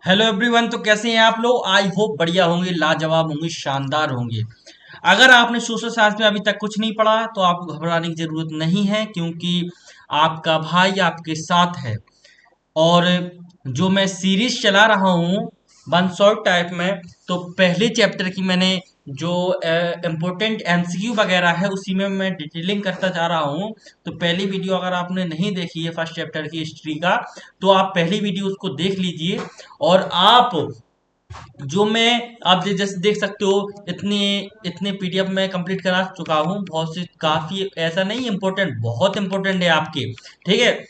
Hello everyone. तो कैसे हैं आप लोग? आई होप बढ़िया होंगे, लाजवाब होंगे, शानदार होंगे। अगर आपने सोशल साइंस में अभी तक कुछ नहीं पढ़ा तो आपको घबराने की जरूरत नहीं है, क्योंकि आपका भाई आपके साथ है। और जो मैं सीरीज चला रहा हूँ वन शॉट टाइप में, तो पहले चैप्टर की मैंने जो इम्पोर्टेंट एमसीक्यू वगैरह है उसी में मैं डिटेलिंग करता जा रहा हूँ। तो पहली वीडियो अगर आपने नहीं देखी है फर्स्ट चैप्टर की हिस्ट्री का, तो आप पहली वीडियो उसको देख लीजिए। और आप जो मैं आप जैसे देख सकते हो, इतने इतने पीडीएफ में कंप्लीट करा चुका हूँ। बहुत सी काफी ऐसा नहीं, इम्पोर्टेंट बहुत इम्पोर्टेंट है आपके। ठीक है,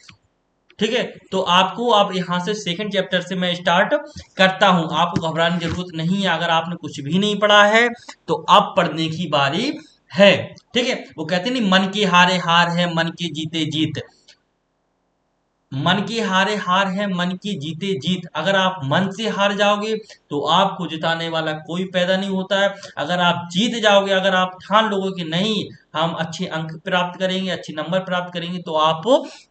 ठीक है। तो आपको अब यहाँ से सेकंड चैप्टर से मैं स्टार्ट करता हूँ। आपको घबराने की जरूरत नहीं है। अगर आपने कुछ भी नहीं पढ़ा है तो अब पढ़ने की बारी है। ठीक है, वो कहते नहीं, मन के हारे हार है, मन के जीते जीत। मन के हारे हार है, मन के जीते जीत। अगर आप मन से हार जाओगे तो आपको जिताने वाला कोई पैदा नहीं होता है। अगर आप जीत जाओगे, अगर आप ठान लोगे कि नहीं हम अच्छे अंक प्राप्त करेंगे, अच्छे नंबर प्राप्त करेंगे, तो आप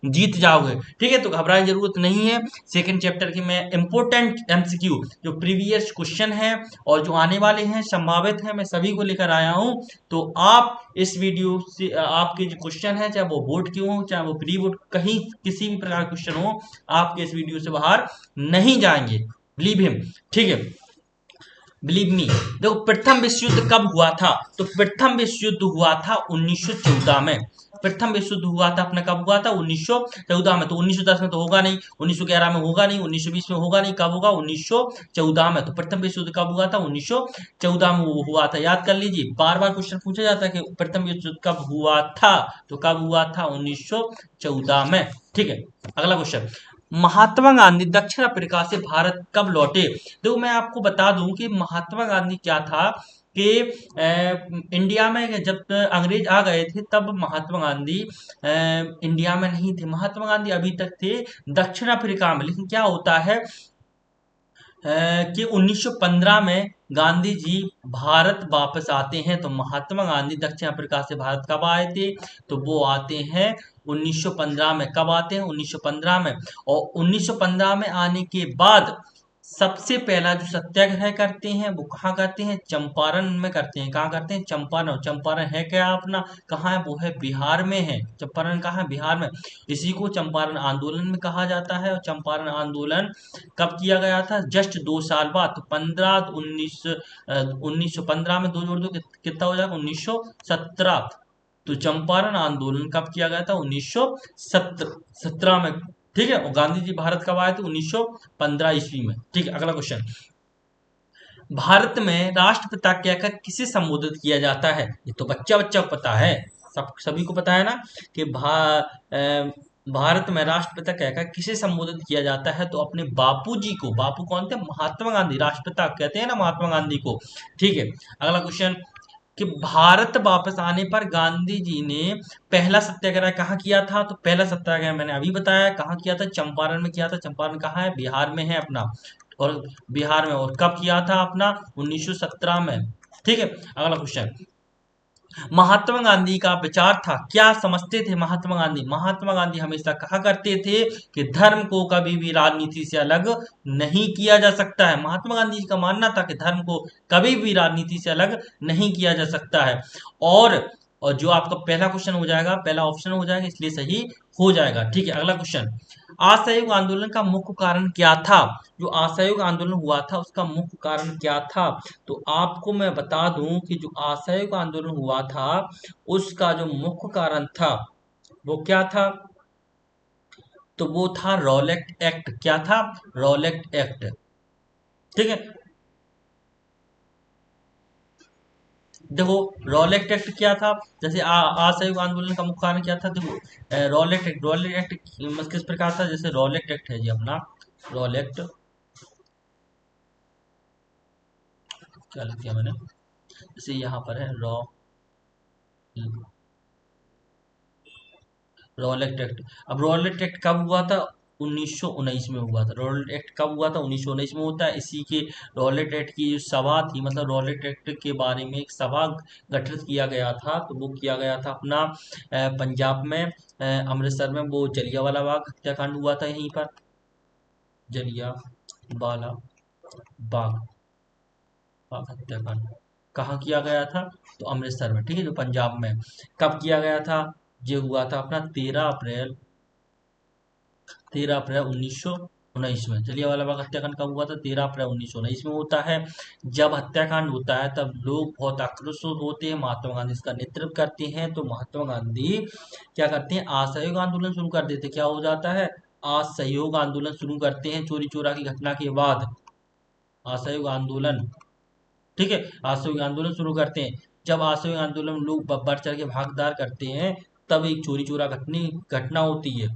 जीत जाओगे। ठीक है, तो घबराने की जरूरत नहीं है। सेकंड चैप्टर की मैं इंपोर्टेंट एमसीक्यू जो प्रीवियस क्वेश्चन है और जो आने वाले हैं संभावित है, मैं सभी को लेकर आया हूँ। तो आप इस वीडियो से आपके जो क्वेश्चन है, चाहे वो बोर्ड के हो चाहे वो प्री बोर्ड, कहीं किसी भी प्रकार क्वेश्चन हो, आपके इस वीडियो से बाहर नहीं जाएंगे। Believe him. ठीक है, बिलीव मी। देखो, प्रथम विश्व युद्ध कब हुआ था? तो प्रथम विश्व युद्ध हुआ था 1914 में। प्रथम विश्व युद्ध हुआ था अपना, कब हुआ था? 1914 में। तो 1910 में तो होगा नहीं, 1911 में होगा नहीं, 1920 में होगा नहीं, कब होगा? 1914 में। तो प्रथम विश्व युद्ध कब हुआ था? 1914 में वो हुआ था। याद कर लीजिए, बार बार क्वेश्चन पूछा जाता है कि प्रथम विश्व युद्ध कब हुआ था, तो कब हुआ था? 1914 में। ठीक है, अगला क्वेश्चन। महात्मा गांधी दक्षिण अफ्रीका से भारत कब लौटे? तो मैं आपको बता दूं कि महात्मा गांधी क्या था कि इंडिया में जब अंग्रेज आ गए थे तब महात्मा गांधी इंडिया में नहीं थे। महात्मा गांधी अभी तक थे दक्षिण अफ्रीका में। लेकिन क्या होता है कि 1915 में गांधी जी भारत वापस आते हैं। तो महात्मा गांधी दक्षिण अफ्रीका से भारत कब आए थे? तो वो आते हैं 1915 में। कब आते हैं? 1915 में। और 1915 में आने के बाद सबसे पहला जो सत्याग्रह करते हैं वो कहाँ करते हैं? चंपारण में करते हैं। कहाँ करते हैं? चंपारण। चंपारण है क्या अपना? कहाँ है वो? है बिहार में है। चंपारण कहाँ है? बिहार में। इसी को चंपारण आंदोलन में कहा जाता है। और चंपारण आंदोलन कब किया गया था? जस्ट 2 साल बाद। तो 1915 में दो जोड़ दो कितना हो जाएगा? 1917। तो चंपारण आंदोलन कब किया गया था? 1917 में। ठीक है, और गांधी जी भारत कब आए थे? 1915 ईस्वी में। ठीक है, अगला क्वेश्चन। भारत में राष्ट्रपिता कहकर किसे संबोधित किया जाता है? ये तो बच्चा बच्चा को पता है, सब सभी को पता है ना कि भारत में राष्ट्रपिता कहकर किसे संबोधित किया जाता है? तो अपने बापू जी को। बापू कौन थे? महात्मा गांधी। राष्ट्रपिता कहते हैं ना महात्मा गांधी को। ठीक है, अगला क्वेश्चन कि भारत वापस आने पर गांधी जी ने पहला सत्याग्रह कहाँ किया था? तो पहला सत्याग्रह मैंने अभी बताया कहाँ किया था। चंपारण में किया था। चंपारण कहाँ है? बिहार में है अपना। और बिहार में। और कब किया था अपना? 1917 में। ठीक है, अगला क्वेश्चन। महात्मा गांधी का विचार था, क्या समझते थे महात्मा गांधी? महात्मा गांधी हमेशा कहा करते थे कि धर्म को कभी भी राजनीति से अलग नहीं किया जा सकता है। महात्मा गांधी जी का मानना था कि धर्म को कभी भी राजनीति से अलग नहीं किया जा सकता है। और और जो आपका पहला क्वेश्चन हो जाएगा, पहला ऑप्शन हो जाएगा, इसलिए सही हो जाएगा। ठीक है, अगला क्वेश्चन। असहयोग आंदोलन का मुख्य कारण क्या था? जो असहयोग आंदोलन हुआ था उसका मुख्य कारण क्या था? तो आपको मैं बता दूं कि जो असहयोग आंदोलन हुआ था उसका जो मुख्य कारण था वो क्या था? तो वो था रॉलेट एक्ट। क्या था? Rowlatt act. ठीक है, देखो, रॉलेट एक्ट क्या था? जैसे असहयोग आंदोलन का मुख्य कारण क्या था? देखो, रॉलेट एक्ट। रॉलेट एक्ट किस प्रकार था? जैसे रॉलेट एक्ट है जी अपना। रॉलेट, क्या लिख दिया मैंने? जैसे यहाँ पर है रॉ रॉलेट एक्ट। अब रॉलेट एक्ट कब हुआ था? 1919 में हुआ था। रॉलेट एक्ट कब हुआ था? 1919 में होता है। इसी के रॉलेट एक्ट की जो सभा थी, मतलब रॉलेट एक्ट के बारे में एक सभा गठित किया गया था। तो वो किया गया था अपना पंजाब में, अमृतसर में। वो जलियांवाला बाग हत्याकांड हुआ था यहीं पर, जलियांवाला बाघ बाघ हत्याकांड कहाँ किया गया था? तो अमृतसर में, ठीक है, जो पंजाब में। कब किया गया था? ये हुआ था अपना 13 अप्रैल 1919 में। जलियांवाला बाग हत्याकांड कब हुआ था? 13 अप्रैल 1919 में होता है। जब हत्याकांड होता है तब लोग बहुत आक्रोशित होते हैं, महात्मा गांधी इसका नेतृत्व करते हैं। तो महात्मा गांधी क्या करते हैं? असहयोग आंदोलन शुरू कर देते हैं। क्या हो जाता है? असहयोग आंदोलन शुरू करते हैं चोरी चोरा की घटना के बाद। असहयोग आंदोलन, ठीक है, असहयोग आंदोलन शुरू करते हैं। जब असहयोग आंदोलन में लोग बढ़ चढ़ के भागदार करते हैं, तब एक चोरी चोरा घटना होती है।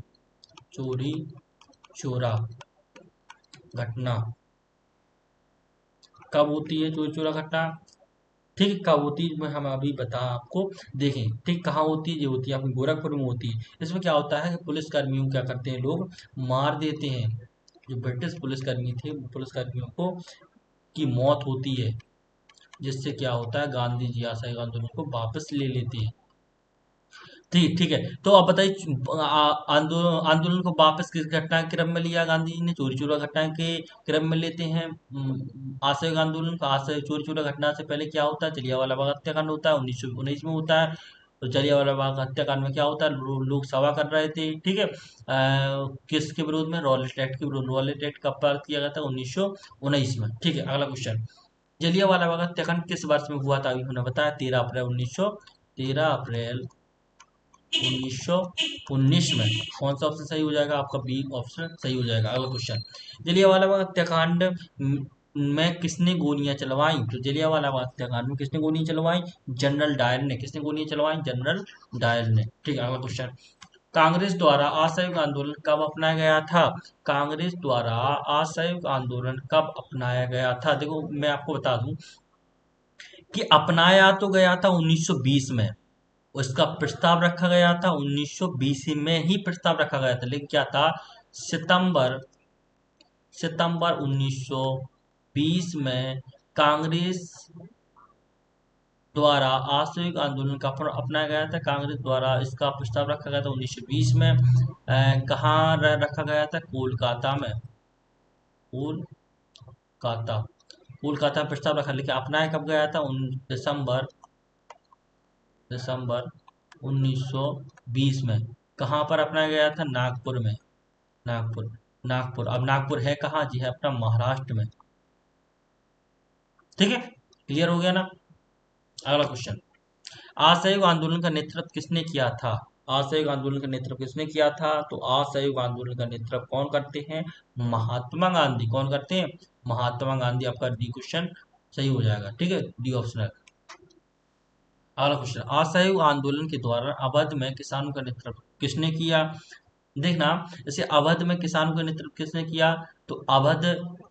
चोरी चोरा घटना कब होती है? चोरी चोरा घटना, ठीक है, कब होती है मैं हम अभी बता आपको। देखें, ठीक, कहाँ होती है? ये होती है अपनी गोरखपुर में होती है। इसमें क्या होता है कि पुलिस कर्मियों क्या करते हैं, लोग मार देते हैं। जो ब्रिटिश पुलिसकर्मी थे, वो पुलिसकर्मियों को की मौत होती है, जिससे क्या होता है, गांधी जी असहयोग आंदोलन को वापस ले लेते हैं। ठीक ठीक है। तो आप बताइए, आंदोलन को वापस किस घटना के क्रम में लिया गांधी जी ने? चोरी चोरा घटना के क्रम में लेते हैं। असहयोग आंदोलन का असहयोग चोरी चोरा घटना से पहले क्या होता है? जलियांवाला बाग हत्याकांड होता है, 1919 में होता है। तो जलियांवाला बाग हत्याकांड में क्या होता है? लोग सभा कर रहे थे, ठीक है, किसके विरोध में? रॉलेट एक्ट के विरोध। रॉलेट एक्ट कब पारित किया गया था? 1919 में, ठीक है। अगला क्वेश्चन, जलियांवाला बाग हत्याकांड किस वर्ष में हुआ था? अभी हमने बताया 13 अप्रैल 1919 में। कौन सा ऑप्शन सही हो जाएगा आपका? बी ऑप्शन सही हो जाएगा। अगला क्वेश्चन, जलियांवाला बाग हत्याकांड में किसने गोलियां चलवाई? तो जलियांवाला बाग हत्याकांड में किसने गोलियां चलवाई? जनरल डायर ने। किसने गोलियां चलवाई? जनरल डायर ने, ठीक है। अगला क्वेश्चन, कांग्रेस द्वारा असहयोग आंदोलन कब अपनाया गया था? कांग्रेस द्वारा असहयोग आंदोलन कब अपनाया गया था? देखो, मैं आपको बता दूं कि अपनाया तो गया था 1920 में। उसका प्रस्ताव रखा गया था 1920 में ही प्रस्ताव रखा गया था, लेकिन क्या था, सितंबर सितंबर 1920 में कांग्रेस द्वारा असहयोग आंदोलन का अपनाया गया था। कांग्रेस द्वारा इसका प्रस्ताव रखा गया था 1920 में। कहाँ रखा गया था? कोलकाता में। कोलकाता कोलकाता में प्रस्ताव रखा, लेकिन अपनाया कब गया था? दिसंबर दिसंबर 1920 में। कहाँ पर अपनाया गया था? नागपुर में। नागपुर नागपुर अब नागपुर है कहाँ जी? है अपना महाराष्ट्र में, ठीक है। क्लियर हो गया ना? अगला क्वेश्चन, असहयोग आंदोलन का नेतृत्व किसने किया था? असहयोग आंदोलन का नेतृत्व किसने किया था? तो असहयोग आंदोलन का नेतृत्व कौन करते हैं? महात्मा गांधी। कौन करते हैं? महात्मा गांधी। आपका डी क्वेश्चन सही हो जाएगा, ठीक है, डी ऑप्शनल। अगला क्वेश्चन, असहयोग आंदोलन के दौरान अवध में किसानों का नेतृत्व किसने किया? देखना, जैसे अवध में किसानों का नेतृत्व किसने किया? तो अवध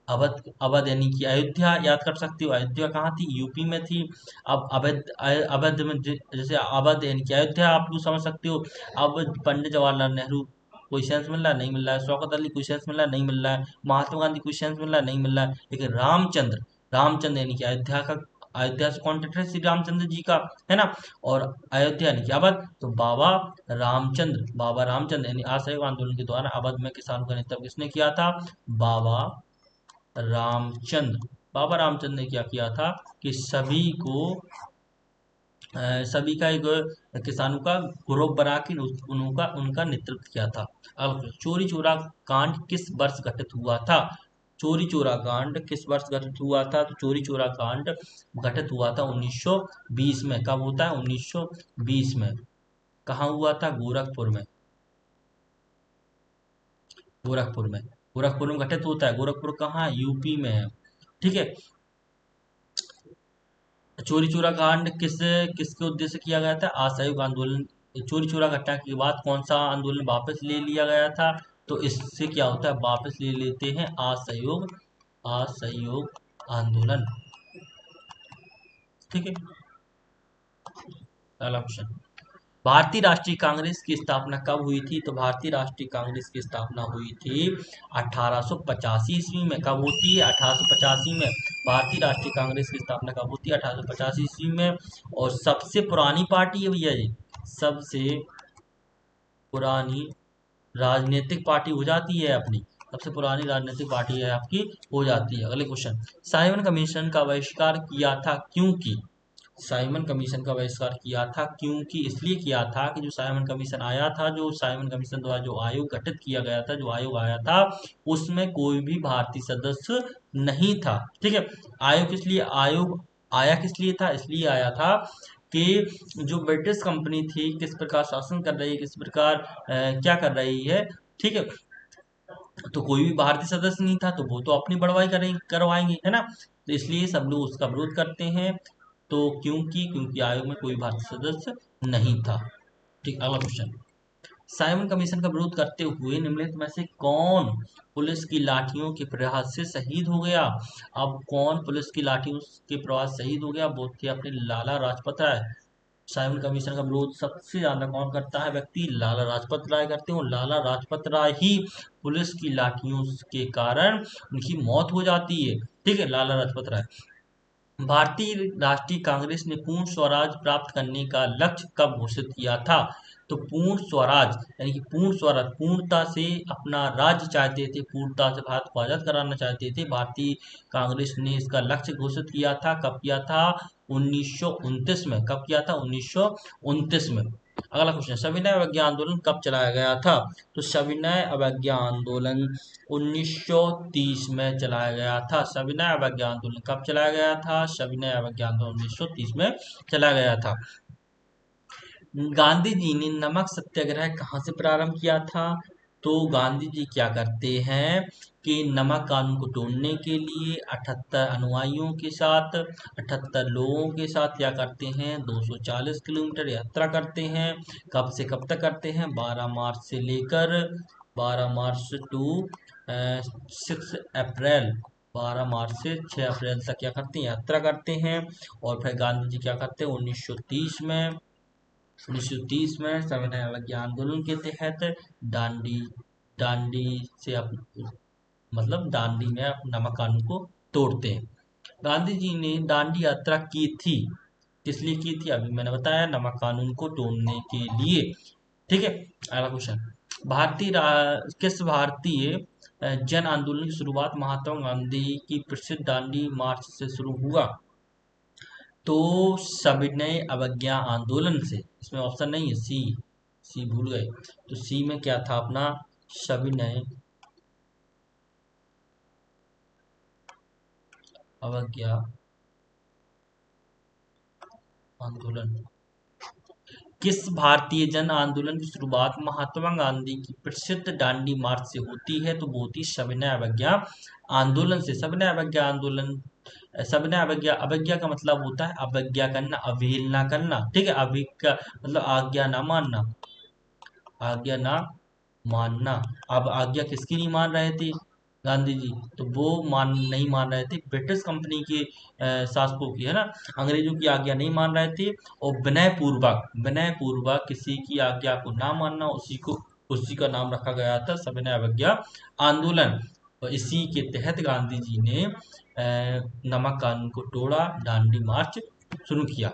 अवध अवध यानी कि अयोध्या, याद कर सकते हो। अयोध्या कहाँ थी? यूपी में थी। अब अवध अवध में जैसे अवध यानी कि अयोध्या, आप लोग समझ सकते हो। अब पंडित जवाहरलाल नेहरू, कोई सेंस मिल रहा है? नहीं मिल रहा है। शौकत अली, कोई सेंस मिल रहा है? नहीं मिल रहा है। महात्मा गांधी, कोई सेंस मिल रहा है? नहीं मिल रहा है। लेकिन रामचंद्र, रामचंद्र यानी कि अयोध्या से कॉन्टेक्ट है श्री रामचंद्र जी का, है ना। और अयोध्या यानी कि अवध, तो बाबा रामचंद्र यानी असहयोग आंदोलन के दौरान अवध में किसानों का नेतृत्व किसने किया था? बाबा रामचंद्र। बाबा रामचंद्र ने क्या किया था कि सभी का एक किसानों का ग्रुप बना के उनका उनका नेतृत्व किया था। अब चोरी चोरा कांड किस वर्ष घटित हुआ था? चोरी चोरा कांड किस वर्ष घटित हुआ था? तो चोरी चोरा कांड घटित हुआ था 1920 में। कब होता है? 1920 में। कहाँ हुआ था? गोरखपुर में। गोरखपुर में गोरखपुर में घटित होता है। गोरखपुर कहाँ है? यूपी में है, ठीक है। चोरी चोरा कांड किसके उद्देश्य से किया गया था? असहयोग आंदोलन। चोरी चोरा घटना के बाद कौन सा आंदोलन वापस ले लिया गया था? तो इससे क्या होता है? वापस ले लेते हैं असहयोग असहयोग आंदोलन, ठीक है। अगला क्वेश्चन, भारतीय राष्ट्रीय कांग्रेस की स्थापना कब हुई थी? तो भारतीय राष्ट्रीय कांग्रेस की स्थापना हुई थी 1885 ईस्वी में। कब होती है? 1885 में। भारतीय राष्ट्रीय कांग्रेस की स्थापना कब होती है? 1885 ईस्वी में। और सबसे पुरानी पार्टी है भैया जी, सबसे पुरानी राजनीतिक पार्टी हो जाती है अपनी सबसे पुरानी राजनीतिक पार्टी है आपकी हो जाती है। अगले क्वेश्चन, साइमन कमीशन का बहिष्कार किया था क्योंकि, साइमन कमीशन का बहिष्कार किया था क्योंकि इसलिए किया था कि जो साइमन कमीशन आया था, जो साइमन कमीशन द्वारा जो आयोग गठित किया गया था, जो आयोग आया था, उसमें कोई भी भारतीय सदस्य नहीं था। ठीक है, आयोग आया किस लिए था, इसलिए आया था कि जो ब्रिटिश कंपनी थी किस प्रकार शासन कर रही है, किस प्रकार क्या कर रही है। ठीक है, तो कोई भी भारतीय सदस्य नहीं था तो वो तो अपनी बढ़वाई करेंगे, करवाएंगे, है ना। तो इसलिए सब लोग उसका विरोध करते हैं। तो क्योंकि आयोग में कोई भारतीय सदस्य नहीं था। ठीक, अगला क्वेश्चन, साइमन कमीशन का विरोध करते हुए निम्नलिखित में से कौन पुलिस की लाठियों के प्रहार से शहीद हो गया। अब कौन पुलिस की लाठियों के प्रहार से शहीद हो गया, वो थे अपने लाला लाजपत राय। साइमन कमीशन का विरोध सबसे ज्यादा कौन करता है व्यक्ति, लाला लाजपत राय करते हो। लाला लाजपत राय ही पुलिस की लाठियों के कारण उनकी मौत हो जाती है। ठीक है, लाला लाजपत राय। भारतीय राष्ट्रीय कांग्रेस ने पूर्ण स्वराज प्राप्त करने का लक्ष्य कब घोषित किया था। तो पूर्ण स्वराज यानी कि पूर्ण स्वराज, पूर्णता से अपना राज्य चाहते थे, पूर्णता से भारत को आजाद कराना चाहते थे। भारतीय कांग्रेस ने इसका लक्ष्य घोषित किया था, कब किया था, 1929 में। कब किया था, 1929 में। अगला क्वेश्चन, सविनय अवज्ञा आंदोलन कब चलाया गया था। तो सविनय अवज्ञा आंदोलन 1930 में चलाया गया था। सविनय अवज्ञा आंदोलन कब चलाया गया था, सविनय अवज्ञा आंदोलन 1930 में चलाया गया था। गांधी जी ने नमक सत्याग्रह कहाँ से प्रारंभ किया था। तो गांधी जी क्या करते हैं कि नमक कानून को तोड़ने के लिए 78 अनुयायियों के साथ, 78 लोगों के साथ क्या करते हैं, 240 किलोमीटर यात्रा करते हैं। कब से कब तक करते हैं, 12 मार्च से लेकर 12 मार्च टू 6 अप्रैल, 12 मार्च से 6 अप्रैल तक क्या करते हैं, यात्रा करते हैं। और फिर गांधी जी क्या करते हैं, 1930 में सविनय अवज्ञा आंदोलन के तहत दांडी दांडी से मतलब दांडी में नमक कानून को तोड़ते हैं। गांधी जी ने दांडी यात्रा की थी, किस लिए की थी, अभी मैंने बताया, नमक कानून को तोड़ने के लिए। ठीक है, अगला क्वेश्चन, किस भारतीय जन आंदोलन की शुरुआत महात्मा गांधी की प्रसिद्ध दांडी मार्च से शुरू हुआ। तो सविनय अवज्ञा आंदोलन से, इसमें ऑप्शन नहीं है, सी, सी भूल गए। तो सी में क्या था अपना, सविनय अवज्ञा आंदोलन। किस भारतीय जन आंदोलन की शुरुआत महात्मा गांधी की प्रसिद्ध दांडी मार्च से होती है। तो वो होती सविनय अवज्ञा आंदोलन से। सविनय अवज्ञा आंदोलन, सविनय अवज्ञा, अवज्ञा का मतलब होता है अवज्ञा करना, अवहेलना करना। ठीक है, अवज्ञा मतलब आज्ञा ना मानना, आज्ञा ना मानना। अब आज्ञा किसकी नहीं मान रहे थे गांधी जी, तो वो नहीं मान रहे थे ब्रिटिश कंपनी के शासकों की, है ना, अंग्रेजों की आज्ञा नहीं मान रहे थे। और विनय पूर्वक किसी की आज्ञा को ना मानना, उसी का नाम रखा गया था सविनय अवज्ञा आंदोलन। और इसी के तहत गांधी जी ने नमक कानून को तोड़ा, दांडी मार्च शुरू किया।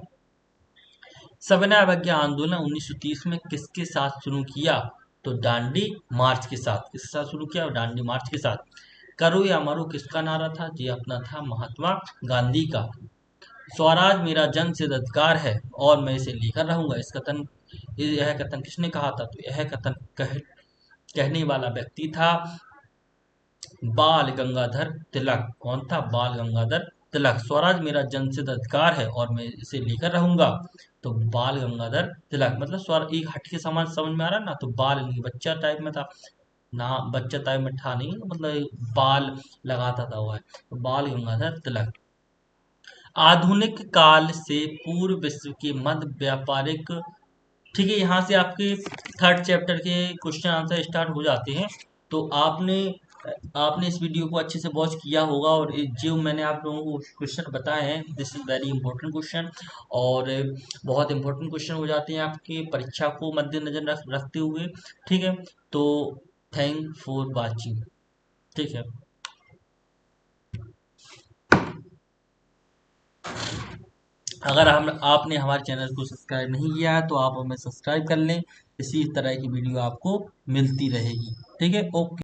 सविनय अवज्ञा आंदोलन 1930 में किसके साथ शुरू किया। तो दांडी मार्च के साथ। किसके साथ शुरू किया, दांडी मार्च के साथ। करो या मरो किसका नारा था, ये अपना था महात्मा गांधी का। स्वराज मेरा जन सिद्ध अधिकार है और मैं इसे लेकर रहूंगा, यह कथन किसने कहा था। तो यह कथन कहने वाला व्यक्ति था बाल गंगाधर तिलक। कौन था, बाल गंगाधर तिलक। स्वराज मेरा जनसिद्ध अधिकार है और मैं इसे लेकर रहूंगा। तो बाल गंगाधर तिलक मतलब स्वर एक हट के समान समझ में आ रहा है ना। तो बाल यानी बच्चा टाइप में था ना, बच्चा टाइप में था नहीं, मतलब बाल लगाता था हुआ है। तो बाल गंगाधर तिलक। आधुनिक काल से पूर्व विश्व के मध्य व्यापारिक। ठीक है, यहाँ से आपके थर्ड चैप्टर के क्वेश्चन आंसर स्टार्ट हो जाते हैं। तो आपने आपने इस वीडियो को अच्छे से वॉच किया होगा, और जो मैंने आप लोगों को क्वेश्चन बताए हैं, this is very important question, और बहुत इंपॉर्टेंट क्वेश्चन हो जाते हैं आपकी परीक्षा को मद्देनजर रखते हुए। ठीक है, तो थैंक फॉर वॉचिंग। ठीक है, अगर हम आपने हमारे चैनल को सब्सक्राइब नहीं किया है तो आप हमें सब्सक्राइब कर लें, इसी तरह की वीडियो आपको मिलती रहेगी। ठीक है, ओके।